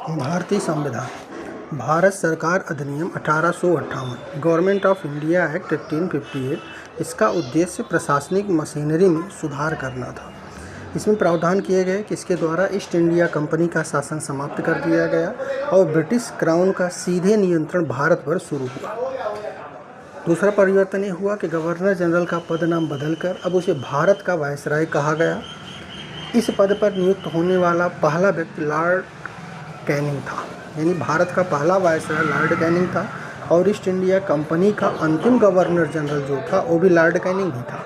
भारतीय संविधान। भारत सरकार अधिनियम 1858, गवर्नमेंट ऑफ इंडिया एक्ट 1858। इसका उद्देश्य प्रशासनिक मशीनरी में सुधार करना था। इसमें प्रावधान किए गए कि इसके द्वारा ईस्ट इंडिया कंपनी का शासन समाप्त कर दिया गया और ब्रिटिश क्राउन का सीधे नियंत्रण भारत पर शुरू हुआ। दूसरा परिवर्तन ये हुआ कि गवर्नर जनरल का पद नाम बदलकर अब उसे भारत का वायसराय कहा गया। इस पद पर नियुक्त होने वाला पहला व्यक्ति लॉर्ड कैनिंग था, यानी भारत का पहला वायसराय लॉर्ड कैनिंग था। और ईस्ट इंडिया कंपनी का अंतिम गवर्नर जनरल जो था वो भी लॉर्ड कैनिंग ही था।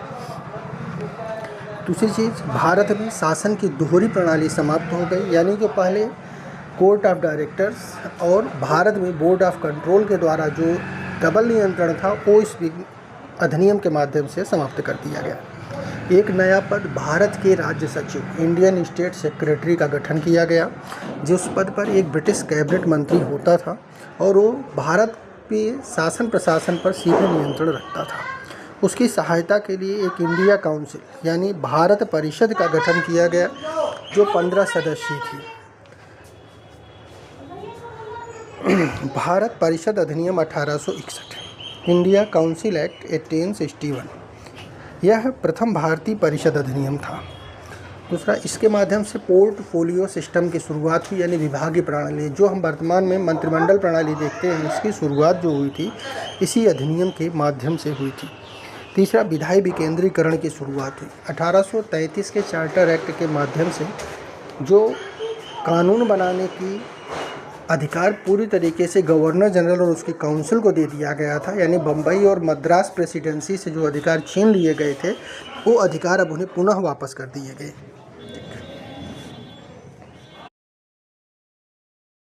दूसरी चीज़, भारत में शासन की दोहरी प्रणाली समाप्त हो गई, यानी कि पहले कोर्ट ऑफ डायरेक्टर्स और भारत में बोर्ड ऑफ कंट्रोल के द्वारा जो डबल नियंत्रण था वो इस अधिनियम के माध्यम से समाप्त कर दिया गया। एक नया पद भारत के राज्य सचिव, इंडियन स्टेट सेक्रेटरी का गठन किया गया, जिस पद पर एक ब्रिटिश कैबिनेट मंत्री होता था और वो भारत के शासन प्रशासन पर सीधे नियंत्रण रखता था। उसकी सहायता के लिए एक इंडिया काउंसिल यानी भारत परिषद का गठन किया गया जो 15 सदस्यीय थी। भारत परिषद अधिनियम 1861, इंडिया काउंसिल एक्ट 1861, यह प्रथम भारतीय परिषद अधिनियम था। दूसरा, इसके माध्यम से पोर्टफोलियो सिस्टम की शुरुआत हुई, यानी विभागीय प्रणाली जो हम वर्तमान में मंत्रिमंडल प्रणाली देखते हैं, इसकी शुरुआत जो हुई थी इसी अधिनियम के माध्यम से हुई थी। तीसरा, विधायी विकेंद्रीकरण की शुरुआत हुई 1833 के चार्टर एक्ट के माध्यम से, जो कानून बनाने की अधिकार पूरी तरीके से गवर्नर जनरल और उसकी काउंसिल को दे दिया गया था। यानी बम्बई और मद्रास प्रेसिडेंसी से जो अधिकार छीन लिए गए थे वो अधिकार अब उन्हें पुनः वापस कर दिए गए।